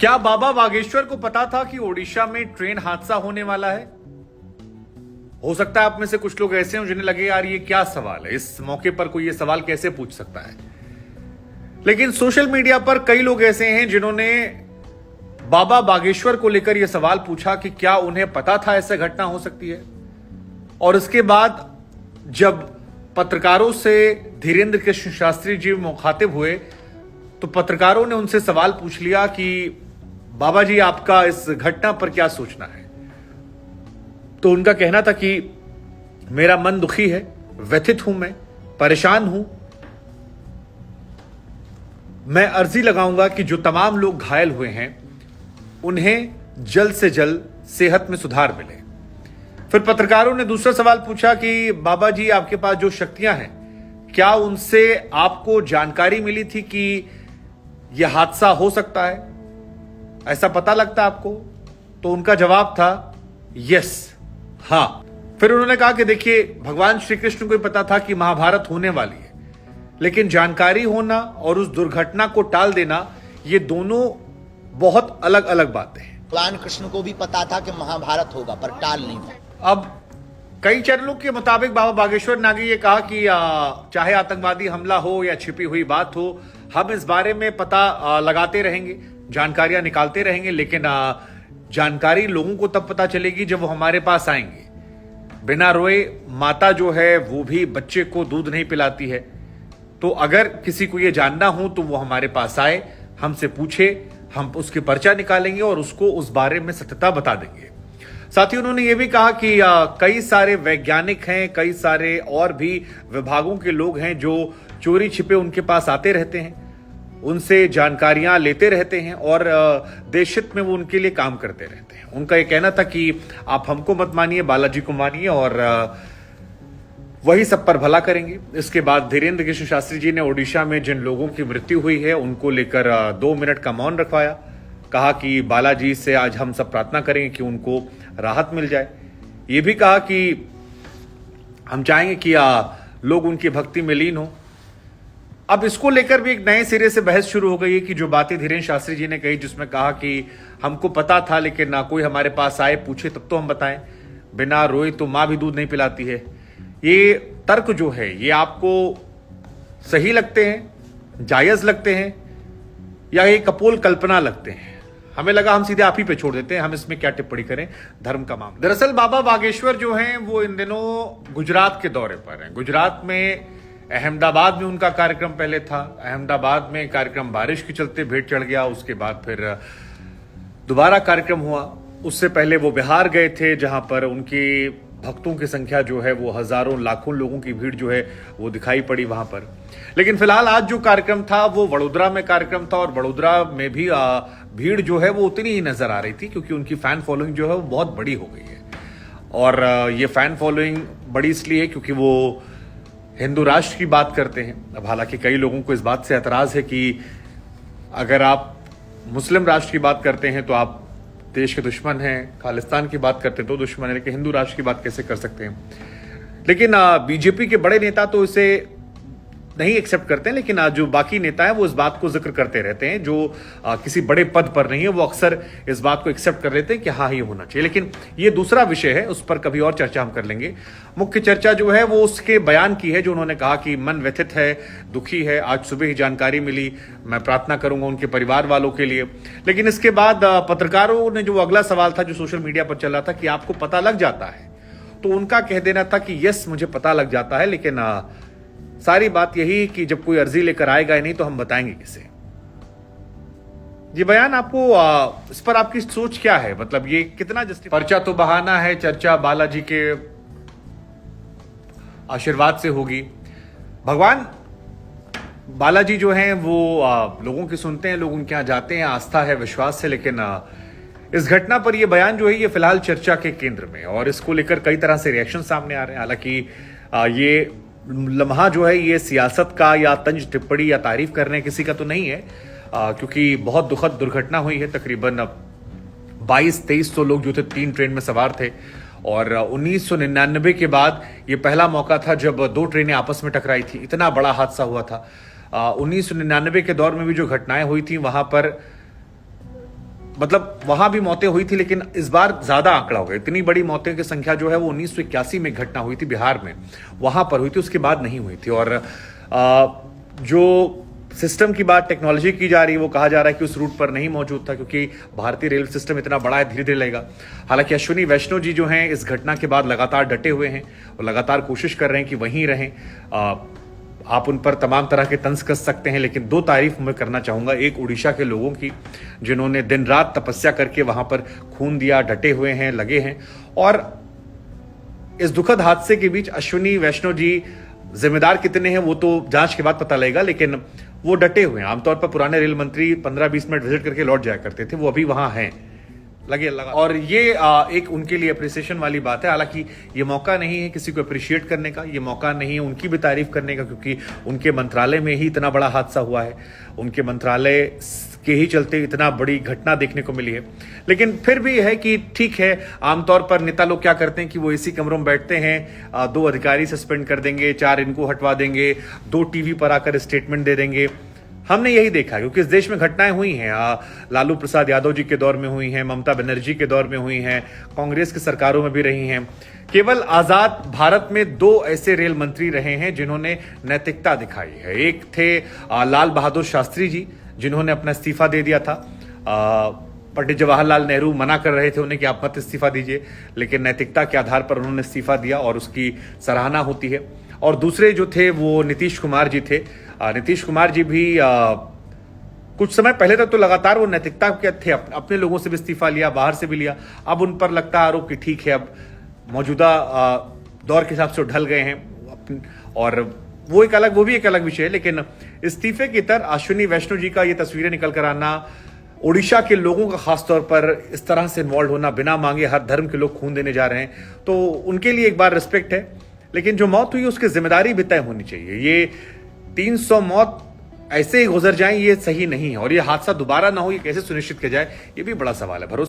क्या बाबा बागेश्वर को पता था कि ओडिशा में ट्रेन हादसा होने वाला है? हो सकता है आप में से कुछ लोग ऐसे हो जिन्हें लगे यार ये क्या सवाल है, इस मौके पर कोई ये सवाल कैसे पूछ सकता है। लेकिन सोशल मीडिया पर कई लोग ऐसे हैं जिन्होंने बाबा बागेश्वर को लेकर यह सवाल पूछा कि क्या उन्हें पता था ऐसा घटना हो सकती है। और उसके बाद जब पत्रकारों से धीरेन्द्र कृष्ण शास्त्री जी मुखातिब हुए तो पत्रकारों ने उनसे सवाल पूछ लिया कि बाबा जी आपका इस घटना पर क्या सोचना है। तो उनका कहना था कि मेरा मन दुखी है, व्यथित हूं, मैं परेशान हूं। मैं अर्जी लगाऊंगा कि जो तमाम लोग घायल हुए हैं उन्हें जल्द से जल्द सेहत में सुधार मिले। फिर पत्रकारों ने दूसरा सवाल पूछा कि बाबा जी आपके पास जो शक्तियां हैं क्या उनसे आपको जानकारी मिली थी कि यह हादसा हो सकता है, ऐसा पता लगता आपको? तो उनका जवाब था यस, हां। फिर उन्होंने कहा कि देखिए भगवान श्री कृष्ण को पता था कि महाभारत होने वाली है, लेकिन जानकारी होना और उस दुर्घटना को टाल देना ये दोनों बहुत अलग अलग बातें हैं। भगवान कृष्ण को भी पता था कि महाभारत होगा पर टाल नहीं था। अब कई चैनलों के मुताबिक बाबा बागेश्वर ने आगे ये कहा कि चाहे आतंकवादी हमला हो या छिपी हुई बात हो, हम इस बारे में पता लगाते रहेंगे, जानकारियां निकालते रहेंगे, लेकिन जानकारी लोगों को तब पता चलेगी जब वो हमारे पास आएंगे। बिना रोए माता जो है वो भी बच्चे को दूध नहीं पिलाती है। तो अगर किसी को ये जानना हो तो वो हमारे पास आए, हमसे पूछे, हम उसके पर्चा निकालेंगे और उसको उस बारे में सत्यता बता देंगे। साथ ही उन्होंने ये भी कहा कि कई सारे वैज्ञानिक हैं, कई सारे और भी विभागों के लोग हैं जो चोरी छिपे उनके पास आते रहते हैं, उनसे जानकारियां लेते रहते हैं और देशहित में वो उनके लिए काम करते रहते हैं। उनका ये कहना था कि आप हमको मत मानिए, बालाजी को मानिए और वही सब पर भला करेंगे। इसके बाद धीरेन्द्र कृष्ण शास्त्री जी ने ओडिशा में जिन लोगों की मृत्यु हुई है उनको लेकर 2 मिनट का मौन रखवाया। कहा कि बालाजी से आज हम सब प्रार्थना करेंगे कि उनको राहत मिल जाए। ये भी कहा कि हम चाहेंगे कि लोग उनकी भक्ति में लीन हो। अब इसको लेकर भी एक नए सिरे से बहस शुरू हो गई है कि जो बातें धीरेन्द्र शास्त्री जी ने कही, जिसमें कहा कि हमको पता था लेकिन ना कोई हमारे पास आए पूछे तब तो हम बताएं, बिना रोए तो मां भी दूध नहीं पिलाती है। ये तर्क जो है ये आपको सही लगते हैं, जायज लगते हैं, या ये कपोल कल्पना लगते हैं? हमें लगा हम सीधे आप ही पे छोड़ देते हैं, हम इसमें क्या टिप्पणी करें, धर्म का मामला। दरअसल बाबा बागेश्वर जो हैं वो इन दिनों गुजरात के दौरे पर हैं। गुजरात में अहमदाबाद में उनका कार्यक्रम पहले था। अहमदाबाद में कार्यक्रम बारिश के चलते भेंट चढ़ गया, उसके बाद फिर दोबारा कार्यक्रम हुआ। उससे पहले वो बिहार गए थे जहां पर उनकी भक्तों की संख्या जो है वो हजारों लाखों लोगों की भीड़ जो है वो दिखाई पड़ी वहां पर। लेकिन फिलहाल आज जो कार्यक्रम था वो वडोदरा में कार्यक्रम था और वडोदरा में भी भीड़ जो है वो उतनी ही नजर आ रही थी क्योंकि उनकी फैन फॉलोइंग जो है वो बहुत बड़ी हो गई है। और ये फैन फॉलोइंग बड़ी इसलिए है क्योंकि वो हिंदू राष्ट्र की बात करते हैं। अब हालांकि कई लोगों को इस बात से एतराज है कि अगर आप मुस्लिम राष्ट्र की बात करते हैं तो आप देश के दुश्मन हैं, खालिस्तान की बात करते हैं तो दुश्मन है, लेकिन हिंदू राष्ट्र की बात कैसे कर सकते हैं। लेकिन बीजेपी के बड़े नेता तो इसे नहीं एक्सेप्ट करते हैं, लेकिन जो बाकी नेता है वो इस बात को जिक्र करते रहते हैं। जो किसी बड़े पद पर नहीं है वो अक्सर इस बात को एक्सेप्ट कर लेते हैं कि हाँ ये होना चाहिए। लेकिन ये दूसरा विषय है, उस पर कभी और चर्चा हम कर लेंगे। मुख्य चर्चा जो है वो उसके बयान की है जो उन्होंने कहा कि मन व्यथित है, दुखी है, आज सुबह ही जानकारी मिली, मैं प्रार्थना करूंगा उनके परिवार वालों के लिए। लेकिन इसके बाद पत्रकारों ने जो अगला सवाल था जो सोशल मीडिया पर चल रहा था कि आपको पता लग जाता है, तो उनका कह देना था कि यस मुझे पता लग जाता है, लेकिन सारी बात यही कि जब कोई अर्जी लेकर आएगा ही नहीं तो हम बताएंगे किसे। ये बयान आपको इस पर आपकी सोच क्या है? मतलब ये कितना पर्चा तो बहाना है, चर्चा बालाजी के आशीर्वाद से होगी। भगवान बालाजी जो हैं वो लोगों की सुनते हैं, लोग उनके यहां जाते हैं, आस्था है, विश्वास है। लेकिन इस घटना पर यह बयान जो है ये फिलहाल चर्चा के केंद्र में और इसको लेकर कई तरह से रिएक्शन सामने आ रहे हैं। हालांकि ये लम्हा जो है ये सियासत का या तंज टिप्पणी या तारीफ करने किसी का तो नहीं है, क्योंकि बहुत दुखद दुर्घटना हुई है। तकरीबन 2200-2300 लोग जो थे 3 ट्रेन में सवार थे और 1999 के बाद ये पहला मौका था जब 2 ट्रेनें आपस में टकराई थी। इतना बड़ा हादसा हुआ था। 1999 के दौर में भी जो घटनाएं हुई थी वहां पर मतलब वहां भी मौतें हुई थी, लेकिन इस बार ज्यादा आंकड़ा हो गया। इतनी बड़ी मौतें की संख्या जो है वो 1981 में घटना हुई थी बिहार में, वहां पर हुई थी, उसके बाद नहीं हुई थी। और जो सिस्टम की बात टेक्नोलॉजी की जा रही है, वो कहा जा रहा है कि उस रूट पर नहीं मौजूद था क्योंकि भारतीय रेल सिस्टम इतना बड़ा है, धीरे धीरे लगेगा। हालांकि अश्विनी वैष्णव जी जो हैं इस घटना के बाद लगातार डटे हुए हैं और लगातार कोशिश कर रहे हैं कि वहीं रहें। आप उन पर तमाम तरह के तंज कस सकते हैं, लेकिन दो तारीफ मैं करना चाहूंगा, एक उड़ीसा के लोगों की जिन्होंने दिन रात तपस्या करके वहां पर खून दिया, डटे हुए हैं, लगे हैं। और इस दुखद हादसे के बीच अश्विनी वैष्णव जी जिम्मेदार कितने हैं वो तो जांच के बाद पता लगेगा, लेकिन वो डटे हुए हैं। आमतौर पर पुराने रेल मंत्री 15-20 मिनट विजिट करके लौट जाया करते थे, वो अभी वहां हैं, लगे लगा। और ये एक उनके लिए अप्रिसिएशन वाली बात है। हालांकि ये मौका नहीं है किसी को अप्रिशिएट करने का, ये मौका नहीं है उनकी भी तारीफ करने का, क्योंकि उनके मंत्रालय में ही इतना बड़ा हादसा हुआ है, उनके मंत्रालय के ही चलते इतना बड़ी घटना देखने को मिली है। लेकिन फिर भी है कि ठीक है, आमतौर पर नेता लोग क्या करते हैं कि वो इसी कमरों में बैठते हैं, 2 अधिकारी सस्पेंड कर देंगे, 4 इनको हटवा देंगे, 2 टीवी पर आकर स्टेटमेंट दे देंगे। हमने यही देखा क्योंकि इस देश में घटनाएं हुई हैं, लालू प्रसाद यादव जी के दौर में हुई हैं, ममता बनर्जी के दौर में हुई हैं, कांग्रेस की सरकारों में भी रही हैं। केवल आजाद भारत में 2 ऐसे रेल मंत्री रहे हैं जिन्होंने नैतिकता दिखाई है। एक थे लाल बहादुर शास्त्री जी, जिन्होंने अपना इस्तीफा दे दिया था। पंडित जवाहरलाल नेहरू मना कर रहे थे उन्हें कि आप मत इस्तीफा दीजिए, लेकिन नैतिकता के आधार पर उन्होंने इस्तीफा दिया और उसकी सराहना होती है। और दूसरे जो थे वो नीतीश कुमार जी थे। नीतीश कुमार जी भी कुछ समय पहले तक तो लगातार वो नैतिकता के थे, अपने लोगों से भी इस्तीफा लिया, बाहर से भी लिया। अब उन पर लगता है आरोप कि ठीक है, अब मौजूदा दौर के हिसाब से ढल गए हैं, और वो भी एक अलग विषय है। लेकिन इस्तीफे की तरह अश्विनी वैष्णव जी का ये तस्वीरें निकल कर आना, उड़ीसा के लोगों का खासतौर पर इस तरह से इन्वॉल्व होना, बिना मांगे हर धर्म के लोग खून देने जा रहे हैं, तो उनके लिए एक बार रिस्पेक्ट है। लेकिन जो मौत हुई उसकी जिम्मेदारी भी तय होनी चाहिए। ये 300 मौत ऐसे ही गुजर जाएं, ये सही नहीं है, और ये हादसा दोबारा ना हो ये कैसे सुनिश्चित किया जाए, ये भी बड़ा सवाल है। भरोसा